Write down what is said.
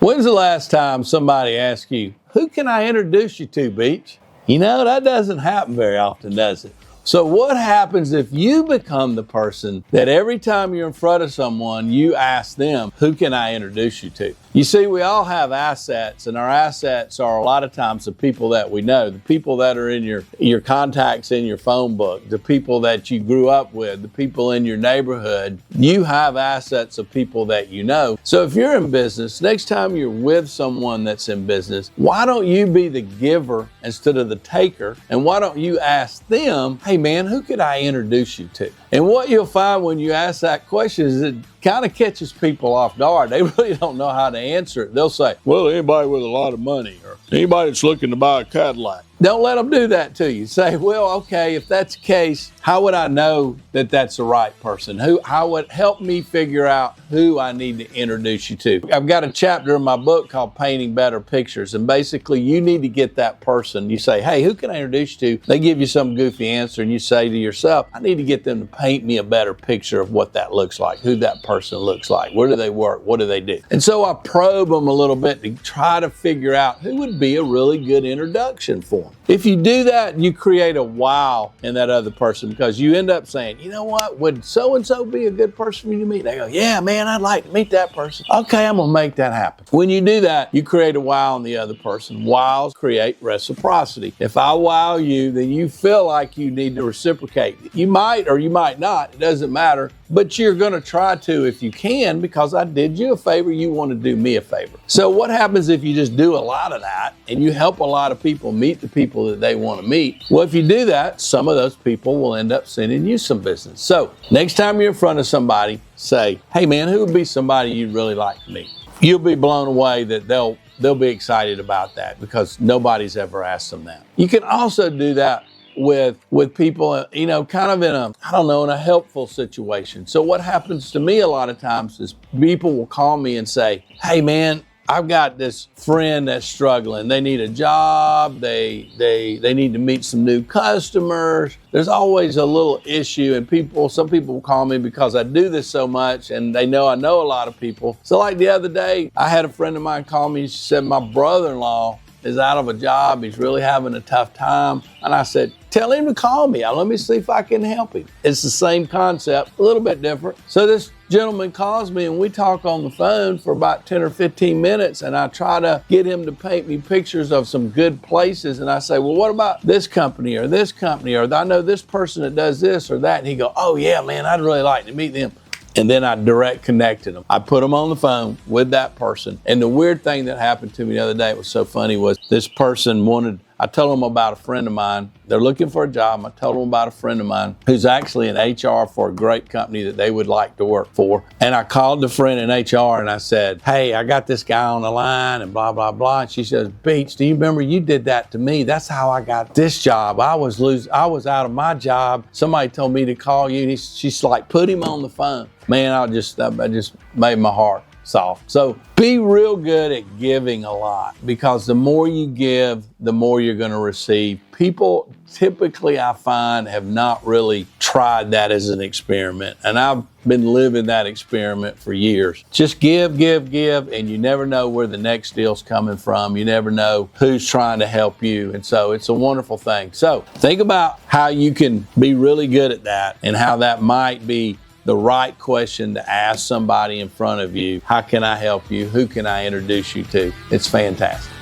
When's the last time somebody asked you, who can I introduce you to, Beach? You know, that doesn't happen very often, does it? So what happens if you become the person that every time you're in front of someone, you ask them, who can I introduce you to? You see, we all have assets, and our assets are a lot of times the people that we know, the people that are in your contacts in your phone book, the people that you grew up with, the people in your neighborhood. You have assets of people that you know. So if you're in business, next time you're with someone that's in business, why don't you be the giver instead of the taker? And why don't you ask them, hey man, who could I introduce you to? And what you'll find when you ask that question is it kind of catches people off guard. They really don't know how to answer it. They'll say, well, anybody with a lot of money or anybody that's looking to buy a Cadillac. Don't let them do that to you. Say, well, okay, if that's the case, how would I know that that's the right person? How would help me figure out who I need to introduce you to? I've got a chapter in my book called Painting Better Pictures, and basically you need to get that person. You say, hey, who can I introduce you to? They give you some goofy answer, and you say to yourself, I need to get them to paint me a better picture of what that looks like, who that person looks like, where do they work, what do they do? And so I probe them a little bit to try to figure out who would be a really good introduction for them. If you do that, you create a wow in that other person, because you end up saying, you know what, would so-and-so be a good person for you to meet? They go, yeah, man, I'd like to meet that person. Okay, I'm gonna make that happen. When you do that, you create a wow in the other person. Wows create reciprocity. If I wow you, then you feel like you need to reciprocate. You might or you might not, it doesn't matter, but you're gonna try to if you can, because I did you a favor, you wanna do me a favor. So what happens if you just do a lot of that and you help a lot of people meet the people that they wanna meet? Well, if you do that, some of those people will end up sending you some business. So next time you're in front of somebody, say, hey man, who would be somebody you'd really like to meet? You'll be blown away that they'll be excited about that, because nobody's ever asked them that. You can also do that with people, you know, kind of in a helpful situation. So what happens to me a lot of times is people will call me and say, hey man, I've got this friend that's struggling. They need a job. They need to meet some new customers. There's always a little issue, and some people will call me because I do this so much, and they know I know a lot of people. So like the other day, I had a friend of mine call me. She said, my brother-in-law is out of a job. He's really having a tough time. And I said, tell him to call me. Let me see if I can help him. It's the same concept, a little bit different. So this gentleman calls me and we talk on the phone for about 10 or 15 minutes, and I try to get him to paint me pictures of some good places. And I say, well, what about this company or this company? Or I know this person that does this or that. And he go, oh yeah, man, I'd really like to meet them. And then I direct connected them. I put them on the phone with that person. And the weird thing that happened to me the other day, it was so funny, was this person I told them about a friend of mine. They're looking for a job. I told them about a friend of mine who's actually in HR for a great company that they would like to work for. And I called the friend in HR and I said, hey, I got this guy on the line and blah, blah, blah. And she says, Beach, do you remember you did that to me? That's how I got this job. I was out of my job. Somebody told me to call you. And she's like, put him on the phone. Man, I just made my heart soft. So be real good at giving a lot, because the more you give, the more you're going to receive. People typically, I find, have not really tried that as an experiment. And I've been living that experiment for years. Just give, and you never know where the next deal's coming from. You never know who's trying to help you. And so it's a wonderful thing. So think about how you can be really good at that, and how that might be the right question to ask somebody in front of you. How can I help you? Who can I introduce you to? It's fantastic.